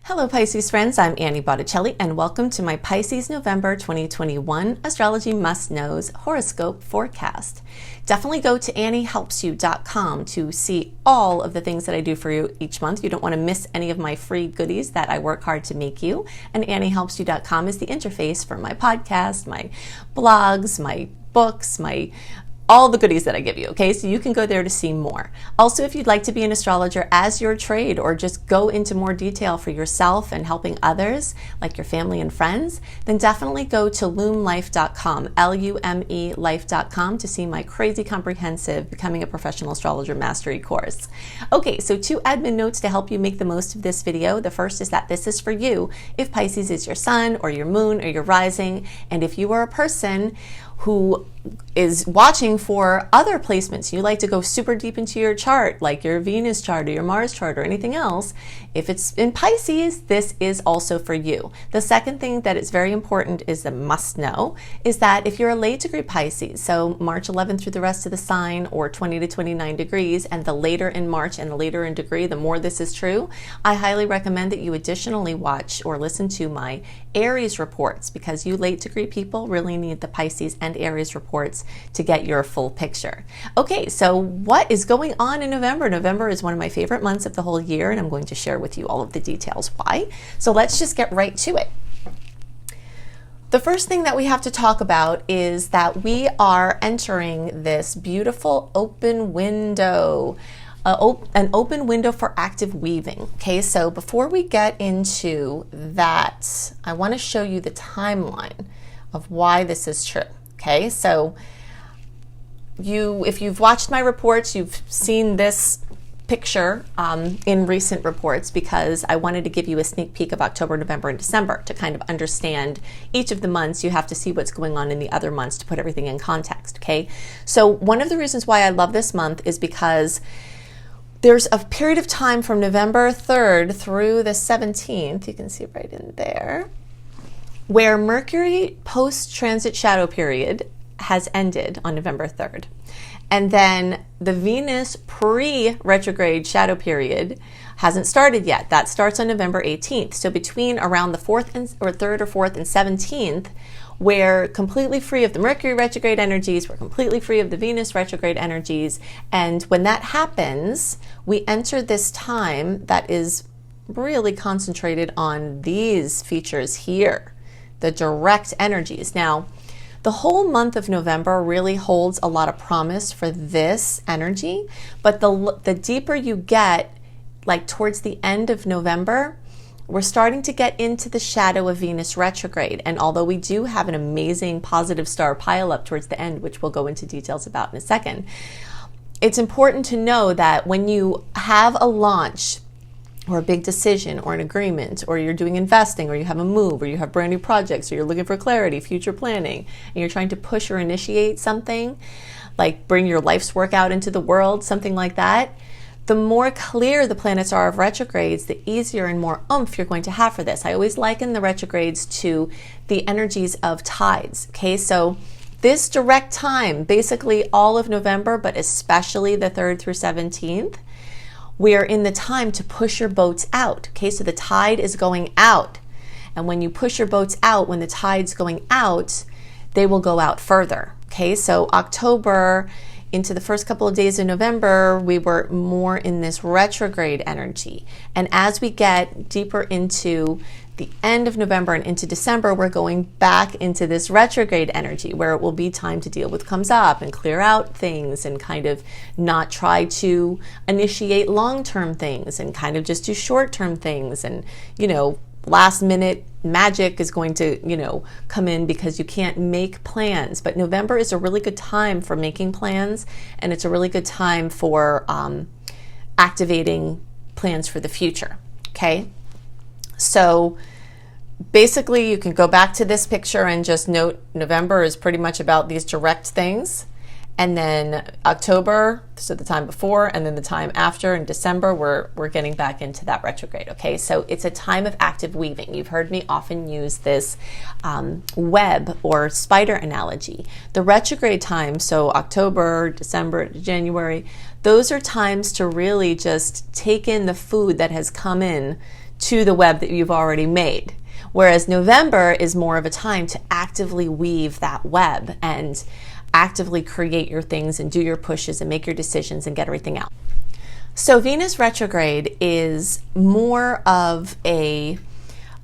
Hello Pisces friends, I'm Annie Botticelli and welcome to my Pisces November 2021 Astrology Must Knows Horoscope Forecast. Definitely go to anniehelpsyou.com to see all of the things that I do for you each month. You don't want to miss any of my free goodies that I work hard to make you. And anniehelpsyou.com is the interface for my podcast, my blogs, my books, all the goodies that I give you, okay? So you can go there to see more. Also, if you'd like to be an astrologer as your trade or just go into more detail for yourself and helping others, like your family and friends, then definitely go to lumelife.com, L-U-M-E life.com to see my crazy comprehensive Becoming a Professional Astrologer Mastery Course. Okay, so 2 admin notes to help you make the most of this video. The first is that this is for you if Pisces is your sun or your moon or your rising, and if you are a person who is watching for other placements, you like to go super deep into your chart, like your Venus chart or your Mars chart or anything else, if it's in Pisces, this is also for you. The second thing that is very important is a must know is that if you're a late degree Pisces, so March 11th through the rest of the sign or 20 to 29 degrees, and the later in March and the later in degree, the more this is true, I highly recommend that you additionally watch or listen to my Aries reports, because you late degree people really need the Pisces and Aries reports to get your full picture. Okay, so what is going on in November? November is one of my favorite months of the whole year, and I'm going to share with you all of the details why. So let's just get right to it. The first thing that we have to talk about is that we are entering this beautiful open window. An open window for active weaving. Okay, so before we get into that, I want to show you the timeline of why this is true. Okay, so if you've watched my reports, you've seen this picture in recent reports, because I wanted to give you a sneak peek of October, November, and December to kind of understand each of the months. You have to see what's going on in the other months to put everything in context. Okay, so one of the reasons why I love this month is because there's a period of time from November 3rd through the 17th, you can see right in there, where Mercury post-transit shadow period has ended on November 3rd. And then the Venus pre-retrograde shadow period hasn't started yet. That starts on November 18th. So between around the 3rd or 4th and 17th, we're completely free of the Mercury retrograde energies, we're completely free of the Venus retrograde energies, and when that happens, we enter this time that is really concentrated on these features here, the direct energies. Now, the whole month of November really holds a lot of promise for this energy, but the deeper you get, like towards the end of November, we're starting to get into the shadow of Venus retrograde. And although we do have an amazing positive star pileup towards the end, which we'll go into details about in a second, it's important to know that when you have a launch or a big decision or an agreement, or you're doing investing, or you have a move, or you have brand new projects, or you're looking for clarity, future planning, and you're trying to push or initiate something, like bring your life's work out into the world, something like that, the more clear the planets are of retrogrades, the easier and more oomph you're going to have for this. I always liken the retrogrades to the energies of tides. Okay, so this direct time, basically all of November, but especially the 3rd through 17th, we are in the time to push your boats out. Okay, so the tide is going out. And when you push your boats out, when the tide's going out, they will go out further. Okay, so October into the first couple of days of November, we were more in this retrograde energy. And as we get deeper into the end of November and into December, we're going back into this retrograde energy where it will be time to deal with comes up and clear out things and kind of not try to initiate long-term things and kind of just do short-term things. And, last minute magic is going to, come in because you can't make plans. But November is a really good time for making plans, and it's a really good time for activating plans for the future. Okay, so basically you can go back to this picture and just note November is pretty much about these direct things. And then October, so the time before, and then the time after, in December, we're getting back into that retrograde, okay? So it's a time of active weaving. You've heard me often use this web or spider analogy. The retrograde time, so October, December, January, those are times to really just take in the food that has come in to the web that you've already made. Whereas November is more of a time to actively weave that web and actively create your things and do your pushes and make your decisions and get everything out. So Venus retrograde is more of a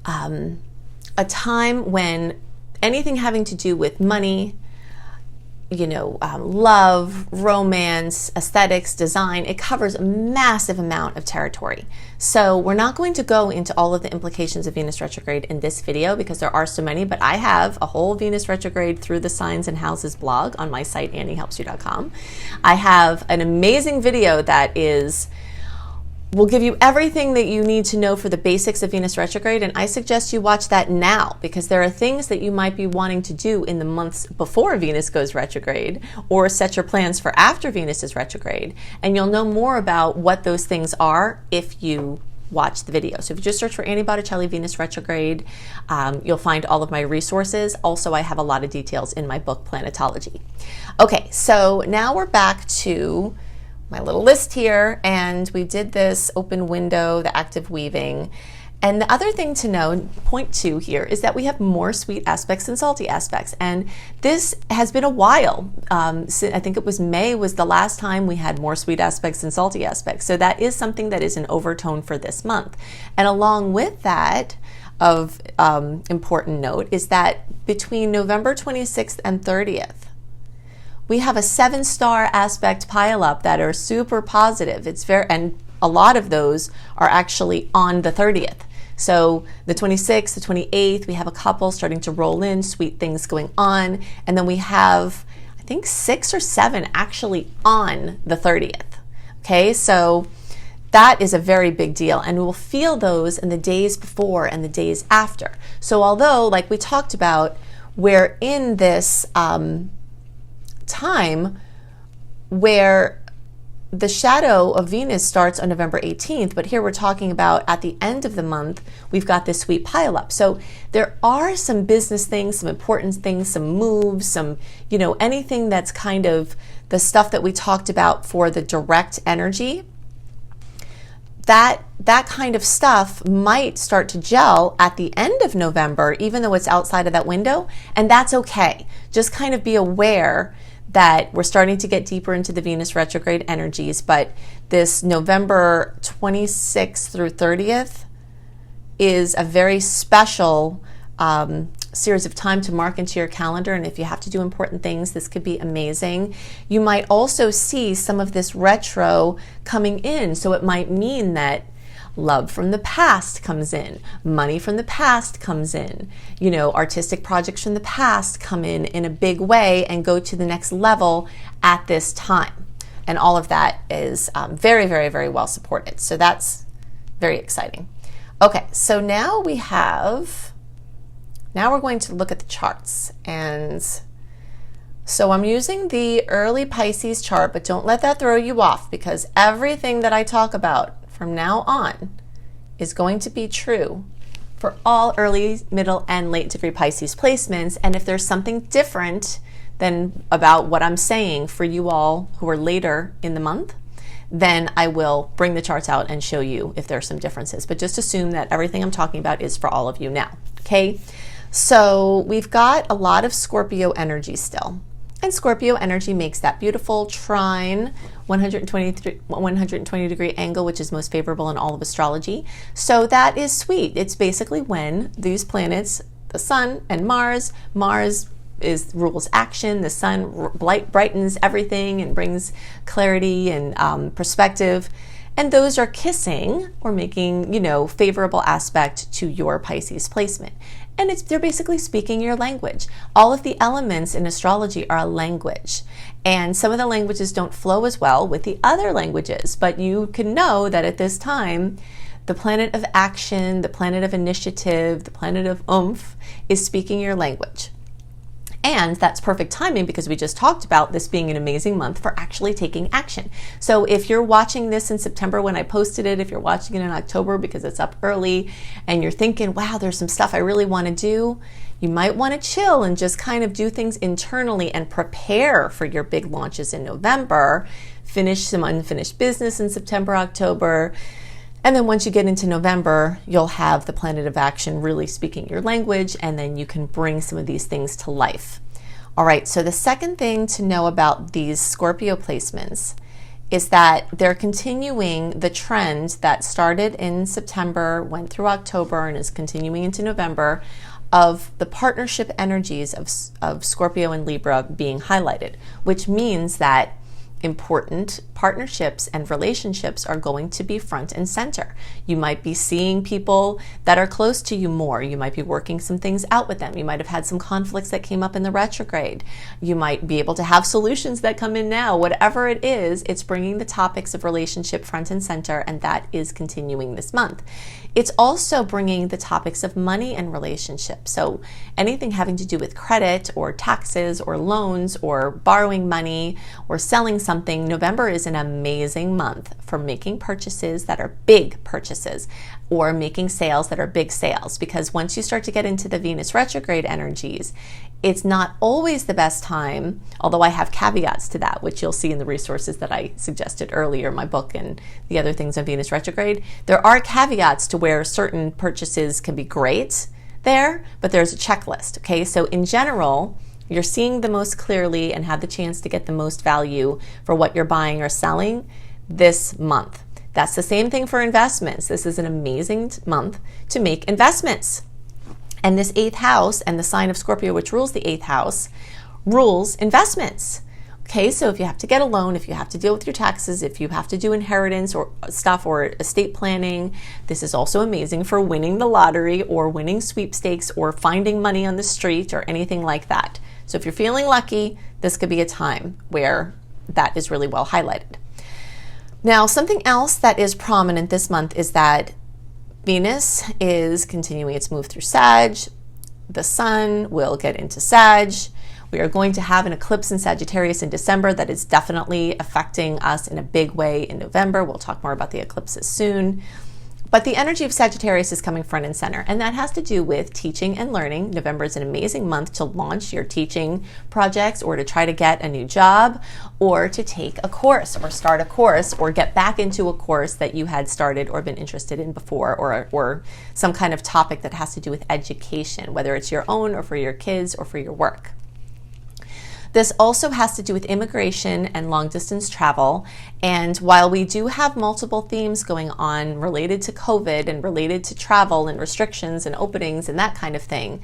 time when anything having to do with money, love, romance, aesthetics, design, it covers a massive amount of territory. So we're not going to go into all of the implications of Venus retrograde in this video because there are so many, but I have a whole Venus retrograde through the signs and houses blog on my site, anniehelpsyou.com. I have an amazing video that will give you everything that you need to know for the basics of Venus retrograde, and I suggest you watch that now because there are things that you might be wanting to do in the months before Venus goes retrograde or set your plans for after Venus is retrograde, and you'll know more about what those things are if you watch the video. So if you just search for Annie Botticelli Venus retrograde, you'll find all of my resources. Also, I have a lot of details in my book, Planetology. Okay, so now we're back to my little list here, and we did this open window, the active weaving. And the other thing to know, point 2 here, is that we have more sweet aspects than salty aspects. And this has been a while. I think it was May was the last time we had more sweet aspects than salty aspects. So that is something that is an overtone for this month. And along with that, of important note, is that between November 26th and 30th, we have a 7-star aspect pileup that are super positive. And a lot of those are actually on the 30th. So the 26th, the 28th, we have a couple starting to roll in, sweet things going on. And then we have, I think 6 or 7 actually on the 30th. Okay, so that is a very big deal. And we'll feel those in the days before and the days after. So although, like we talked about, we're in this time where the shadow of Venus starts on November 18th, but here we're talking about at the end of the month, we've got this sweet pileup. So there are some business things, some important things, some moves, some, anything that's kind of the stuff that we talked about for the direct energy. That kind of stuff might start to gel at the end of November, even though it's outside of that window, and that's okay. Just kind of be aware that we're starting to get deeper into the Venus retrograde energies, but this November 26th through 30th is a very special series of time to mark into your calendar, and if you have to do important things, this could be amazing. You might also see some of this retro coming in, so it might mean that love from the past comes in, money from the past comes in, artistic projects from the past come in a big way and go to the next level at this time. And all of that is very, very, very well supported. So that's very exciting. Okay, so now we're going to look at the charts. And so I'm using the early Pisces chart, but don't let that throw you off because everything that I talk about from now on is going to be true for all early, middle, and late degree Pisces placements. And if there's something different than about what I'm saying for you all who are later in the month, then I will bring the charts out and show you if there are some differences. But just assume that everything I'm talking about is for all of you now, okay? So we've got a lot of Scorpio energy still. And Scorpio energy makes that beautiful trine 120 degree angle, which is most favorable in all of astrology. So that is sweet. It's basically when these planets, the sun and Mars rules action, the sun brightens everything and brings clarity and perspective. And those are kissing or making, favorable aspect to your Pisces placement. And they're basically speaking your language. All of the elements in astrology are a language. And some of the languages don't flow as well with the other languages. But you can know that at this time, the planet of action, the planet of initiative, the planet of oomph is speaking your language. And that's perfect timing because we just talked about this being an amazing month for actually taking action. So if you're watching this in September when I posted it, if you're watching it in October because it's up early and you're thinking, wow, there's some stuff I really want to do, you might want to chill and just kind of do things internally and prepare for your big launches in November, finish some unfinished business in September, October, And then once you get into November, you'll have the planet of action really speaking your language, and then you can bring some of these things to life. All right, so the second thing to know about these Scorpio placements is that they're continuing the trend that started in September, went through October, and is continuing into November, of the partnership energies of Scorpio and Libra being highlighted, which means that important partnerships and relationships are going to be front and center. You might be seeing people that are close to you more. You might be working some things out with them. You might have had some conflicts that came up in the retrograde. You might be able to have solutions that come in now. Whatever it is, it's bringing the topics of relationship front and center, and that is continuing this month. It's also bringing the topics of money and relationships. So anything having to do with credit or taxes or loans or borrowing money or selling something, November is an amazing month for making purchases that are big purchases or making sales that are big sales. Because once you start to get into the Venus retrograde energies, it's not always the best time, although I have caveats to that, which you'll see in the resources that I suggested earlier, my book and the other things on Venus retrograde. There are caveats to where certain purchases can be great there, but there's a checklist, okay? So in general, you're seeing the most clearly and have the chance to get the most value for what you're buying or selling this month. That's the same thing for investments. This is an amazing month to make investments. And this 8th house and the sign of Scorpio, which rules the 8th house, rules investments. Okay, so if you have to get a loan, if you have to deal with your taxes, if you have to do inheritance or stuff or estate planning, this is also amazing for winning the lottery or winning sweepstakes or finding money on the street or anything like that. So if you're feeling lucky, this could be a time where that is really well highlighted. Now, something else that is prominent this month is that Venus is continuing its move through Sag. The Sun will get into Sag. We are going to have an eclipse in Sagittarius in December that is definitely affecting us in a big way in November. We'll talk more about the eclipses soon. But the energy of Sagittarius is coming front and center, and that has to do with teaching and learning. November is an amazing month to launch your teaching projects or to try to get a new job or to take a course or start a course or get back into a course that you had started or been interested in before, or some kind of topic that has to do with education, whether it's your own or for your kids or for your work. This also has to do with immigration and long distance travel. And while we do have multiple themes going on related to COVID and related to travel and restrictions and openings and that kind of thing,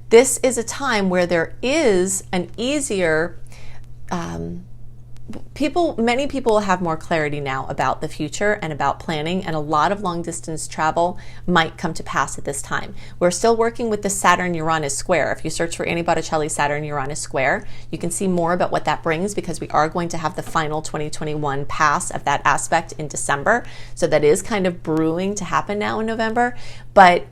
this is a time where there is an easier, many people have more clarity now about the future and about planning, and a lot of long distance travel might come to pass at this time. We're still working with the Saturn-Uranus square. If you search for Annie Botticelli Saturn-Uranus square, you can see more about what that brings, because we are going to have the final 2021 pass of that aspect in December. So that is kind of brewing to happen now in November. But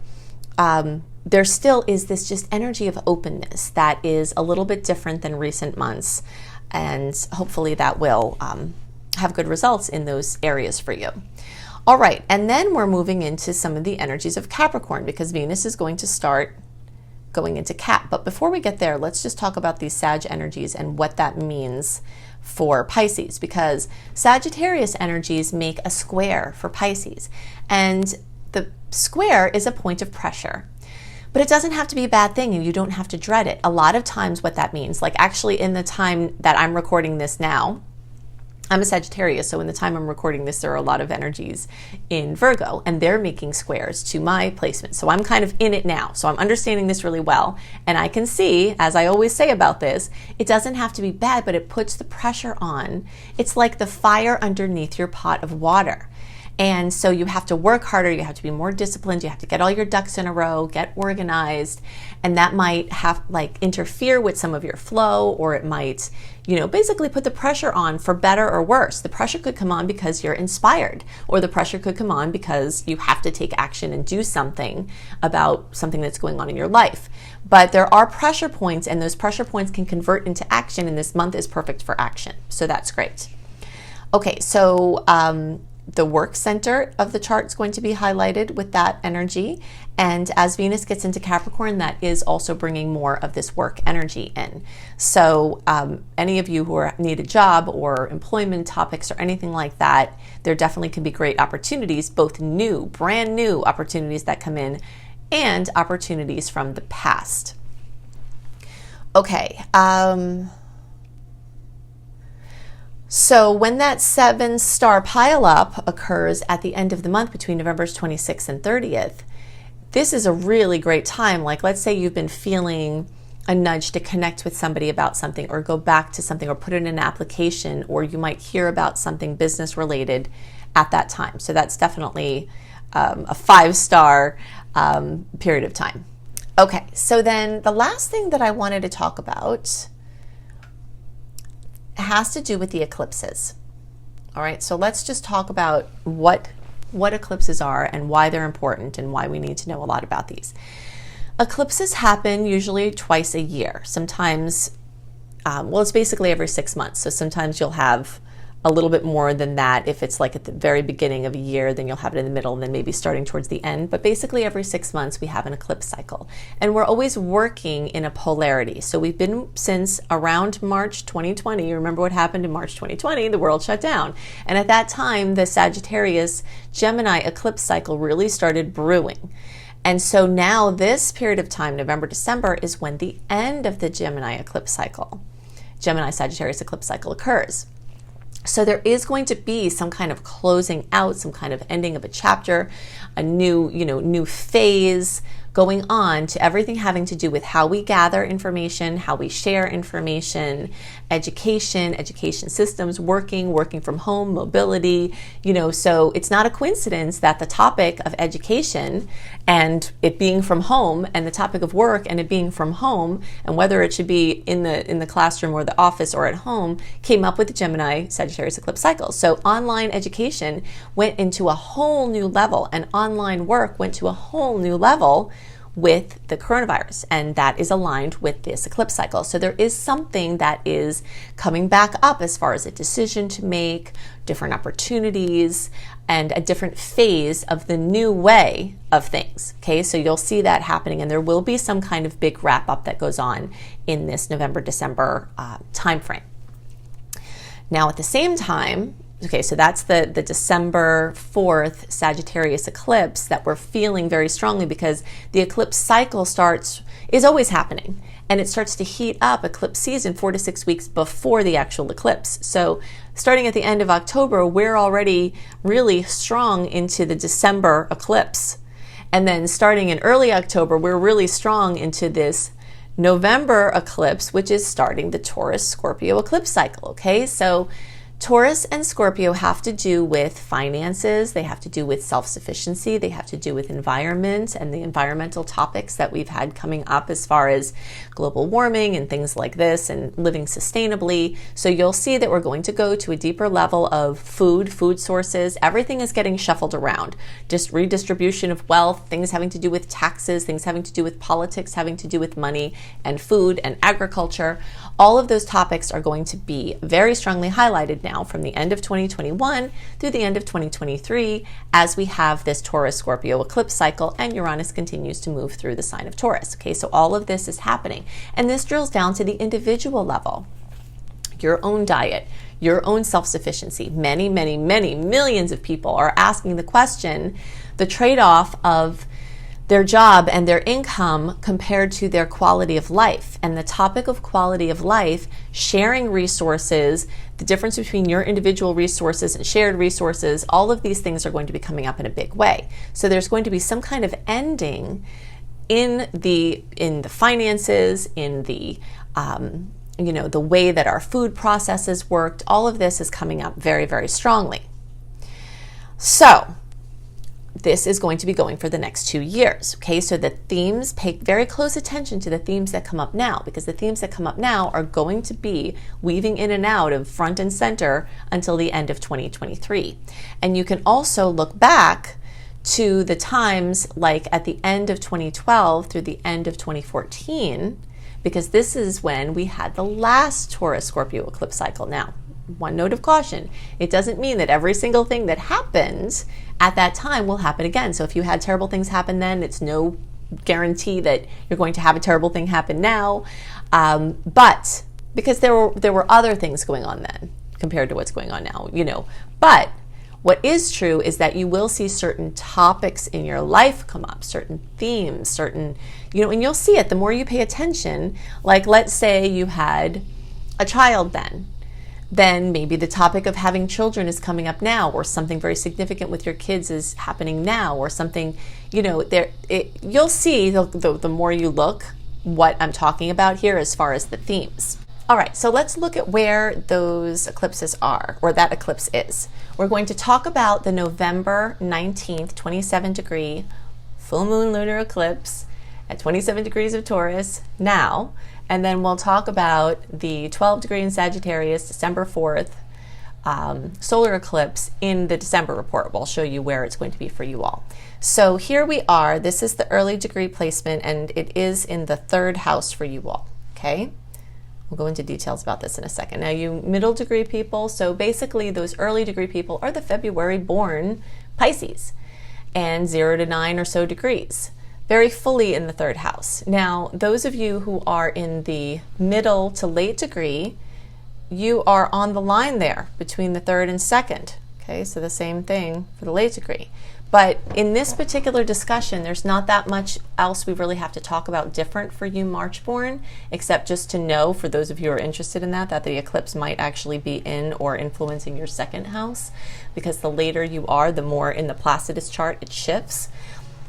there still is this just energy of openness that is a little bit different than recent months. And hopefully that will have good results in those areas for you. All right, and then we're moving into some of the energies of Capricorn, because Venus is going to start going into Cap. But before we get there, let's just talk about these Sag energies and what that means for Pisces, because Sagittarius energies make a square for Pisces. And the square is a point of pressure. But it doesn't have to be a bad thing, and you don't have to dread it. A lot of times what that means, like actually in the time that I'm recording this now, I'm a Sagittarius, so in the time I'm recording this, there are a lot of energies in Virgo, and they're making squares to my placement. So I'm kind of in it now. So I'm understanding this really well. And I can see, as I always say about this, it doesn't have to be bad, but it puts the pressure on. It's like the fire underneath your pot of water. And so you have to work harder, you have to be more disciplined, you have to get all your ducks in a row, get organized, and that might have interfere with some of your flow, or it might, basically put the pressure on for better or worse. The pressure could come on because you're inspired, or the pressure could come on because you have to take action and do something about something that's going on in your life. But there are pressure points, and those pressure points can convert into action, and this month is perfect for action. So that's great. Okay, so The work center of the chart is going to be highlighted with that energy. And as Venus gets into Capricorn, that is also bringing more of this work energy in. So any of you who need a job or employment topics or anything like that, there definitely can be great opportunities, both new, brand new opportunities that come in and opportunities from the past. Okay. So when that 7-star pileup occurs at the end of the month between November 26th and 30th, this is a really great time. Like, let's say you've been feeling a nudge to connect with somebody about something, or go back to something, or put in an application, or you might hear about something business related at that time. So that's definitely a 5-star period of time. Okay, so then the last thing that I wanted to talk about has to do with the eclipses. All right, so let's just talk about what eclipses are and why they're important and why we need to know a lot about these. Eclipses happen usually twice a year. Sometimes, well, it's basically every 6 months. So sometimes you'll have a little bit more than that. If it's like at the very beginning of a year, then you'll have it in the middle, and then maybe starting towards the end. But basically every 6 months we have an eclipse cycle. And we're always working in a polarity. So we've been since around March 2020. You remember what happened in March 2020? The world shut down. And at that time, the Sagittarius Gemini eclipse cycle really started brewing. And so now this period of time, November, December, is when the end of the Gemini eclipse cycle, Gemini Sagittarius eclipse cycle occurs. So there is going to be some kind of closing out, some kind of ending of a chapter, a new phase going on to everything having to do with how we gather information, how we share information, education systems, working from home, mobility, so it's not a coincidence that the topic of education and it being from home, and the topic of work and it being from home, and whether it should be in the classroom or the office or at home, came up with the Gemini Sagittarius eclipse cycle. So online education went into a whole new level, and online work went to a whole new level with the coronavirus, and that is aligned with this eclipse cycle. So there is something that is coming back up as far as a decision to make, different opportunities, and a different phase of the new way of things. Okay, so you'll see that happening, and there will be some kind of big wrap up that goes on in this November-December time frame. Now at the same time, okay, so that's the December 4th Sagittarius eclipse that we're feeling very strongly, because the eclipse cycle is always happening, and it starts to heat up eclipse season 4 to 6 weeks before the actual eclipse. So starting at the end of October, we're already really strong into the December eclipse. And then starting in early October, we're really strong into this November eclipse, which is starting the Taurus-Scorpio eclipse cycle, okay? So Taurus and Scorpio have to do with finances, they have to do with self-sufficiency, they have to do with environment and the environmental topics that we've had coming up as far as global warming and things like this, and living sustainably. So you'll see that we're going to go to a deeper level of food sources. Everything is getting shuffled around. Just redistribution of wealth, things having to do with taxes, things having to do with politics, having to do with money and food and agriculture. All of those topics are going to be very strongly highlighted now from the end of 2021 through the end of 2023, as we have this Taurus-Scorpio eclipse cycle and Uranus continues to move through the sign of Taurus. Okay, so all of this is happening, and this drills down to the individual level. Your own diet, your own self-sufficiency. Many millions of people are asking the question, the trade-off of their job and their income compared to their quality of life. And the topic of quality of life, sharing resources, the difference between your individual resources and shared resources, all of these things are going to be coming up in a big way. So there's going to be some kind of ending in the finances, in the the way that our food processes worked. All of this is coming up very strongly. So this is going to be going for the next 2 years. Okay, so the themes, pay very close attention to the themes that come up now, because the themes that come up now are going to be weaving in and out of front and center until the end of 2023. And you can also look back to the times like at the end of 2012 through the end of 2014, because this is when we had the last Taurus-Scorpio eclipse cycle. Now, one note of caution. It doesn't mean that every single thing that happens at that time will happen again. So if you had terrible things happen then, it's no guarantee that you're going to have a terrible thing happen now. But because there were other things going on then compared to what's going on now, But what is true is that you will see certain topics in your life come up, certain themes, certain, and you'll see it the more you pay attention. Like, let's say you had a child then maybe the topic of having children is coming up now, or something very significant with your kids is happening now, or something, you'll see the more you look what I'm talking about here as far as the themes. All right, so let's look at where those eclipses are, or that eclipse is. We're going to talk about the November 19th, 27-degree full moon lunar eclipse at 27 degrees of Taurus now, and then we'll talk about the 12-degree in Sagittarius, December 4th, solar eclipse in the December report. We'll show you where it's going to be for you all. So here we are. This is the early degree placement, and it is in the 3rd house for you all, okay? We'll go into details about this in a second. Now, you middle degree people, so basically those early degree people are the February born Pisces, and 0 to 9 or so degrees, very fully in the 3rd house. Now, those of you who are in the middle to late degree, you are on the line there between the 3rd and 2nd. Okay, so the same thing for the late degree. But in this particular discussion, there's not that much else we really have to talk about different for you March born, except just to know, for those of you who are interested in that the eclipse might actually be in or influencing your 2nd house, because the later you are, the more in the Placidus chart it shifts.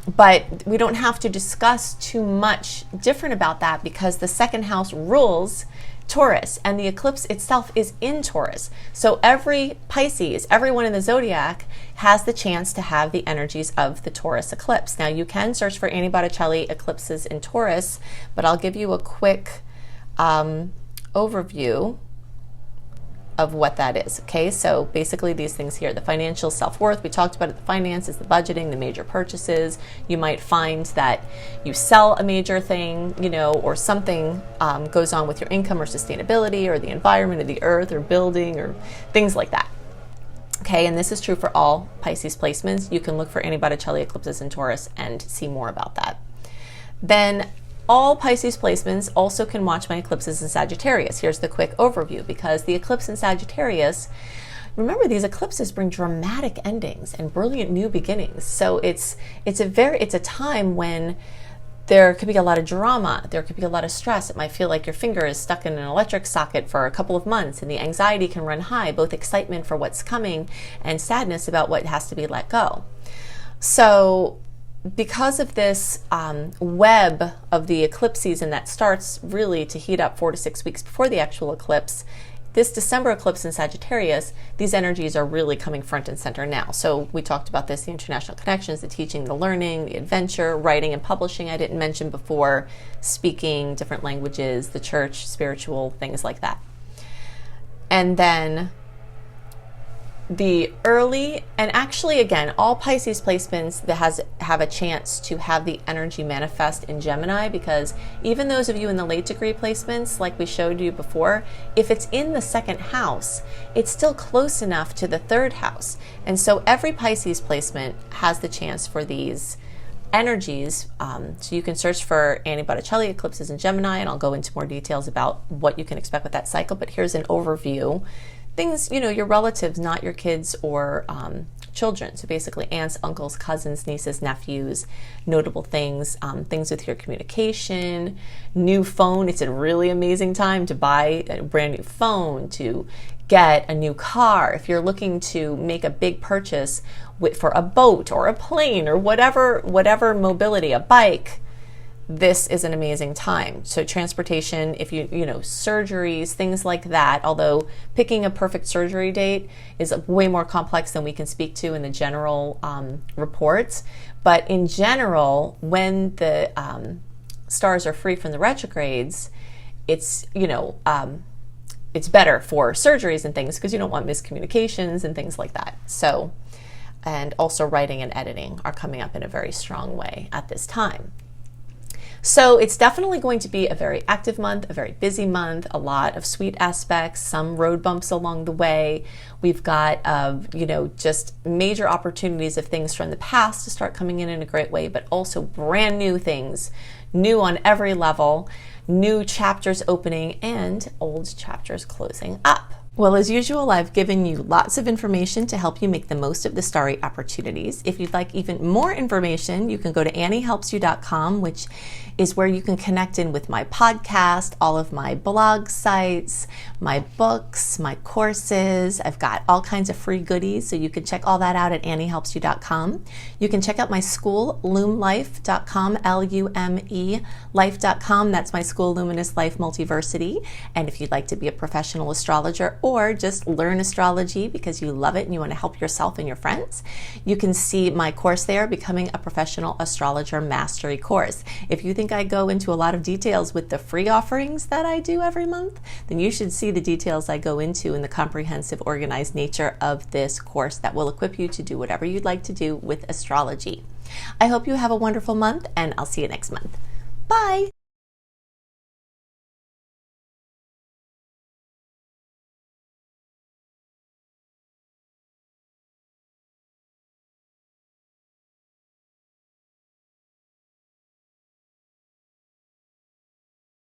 But we don't have to discuss too much different about that, because the 2nd house rules Taurus, and the eclipse itself is in Taurus. So every Pisces, everyone in the zodiac, has the chance to have the energies of the Taurus eclipse. Now, you can search for Botticelli eclipses in Taurus, but I'll give you a quick overview of what that is. Okay, so basically these things here: the financial self-worth, we talked about it, the finances, the budgeting, the major purchases. You might find that you sell a major thing, or something goes on with your income or sustainability or the environment of the earth or building or things like that. Okay, and this is true for all Pisces placements. You can look for Botticelli eclipses in Taurus and see more about that. Then all Pisces placements also can watch my eclipses in Sagittarius. Here's the quick overview, because the eclipse in Sagittarius, remember, these eclipses bring dramatic endings and brilliant new beginnings. So it's a time when there could be a lot of drama, there could be a lot of stress. It might feel like your finger is stuck in an electric socket for a couple of months, and the anxiety can run high, both excitement for what's coming and sadness about what has to be let go. So because of this web of the eclipse season that starts really to heat up 4 to 6 weeks before the actual eclipse, this December eclipse in Sagittarius, these energies are really coming front and center now. So we talked about this: the international connections, the teaching, the learning, the adventure, writing and publishing I didn't mention before, speaking different languages, the church, spiritual things like that. And then the early, and actually again, all Pisces placements that have a chance to have the energy manifest in Gemini, because even those of you in the late degree placements, like we showed you before, if it's in the 2nd house, it's still close enough to the 3rd house. And so every Pisces placement has the chance for these energies. So you can search for Botticelli eclipses in Gemini, and I'll go into more details about what you can expect with that cycle. But here's an overview. Things, your relatives, not your kids or children. So basically aunts, uncles, cousins, nieces, nephews, notable things, things with your communication, new phone. It's a really amazing time to buy a brand new phone, to get a new car. If you're looking to make a big purchase for a boat or a plane or whatever mobility, a bike, this is an amazing time. So transportation, if surgeries, things like that, although picking a perfect surgery date is way more complex than we can speak to in the general reports. But in general, when the stars are free from the retrogrades, it's better for surgeries and things, because you don't want miscommunications and things like that. So, and also writing and editing are coming up in a very strong way at this time. So it's definitely going to be a very active month, a very busy month, a lot of sweet aspects, some road bumps along the way. We've got, just major opportunities of things from the past to start coming in a great way, but also brand new things, new on every level, new chapters opening and old chapters closing up. Well, as usual, I've given you lots of information to help you make the most of the starry opportunities. If you'd like even more information, you can go to anniehelpsyou.com, which is where you can connect in with my podcast, all of my blog sites, my books, my courses. I've got all kinds of free goodies, so you can check all that out at anniehelpsyou.com. You can check out my school, lumelife.com, L-U-M-E, life.com. That's my school, Luminous Life Multiversity. And if you'd like to be a professional astrologer or just learn astrology because you love it and you want to help yourself and your friends, you can see my course there, Becoming a Professional Astrologer Mastery Course. If you think I go into a lot of details with the free offerings that I do every month, then you should see the details I go into in the comprehensive, organized nature of this course that will equip you to do whatever you'd like to do with astrology. I hope you have a wonderful month, and I'll see you next month. Bye!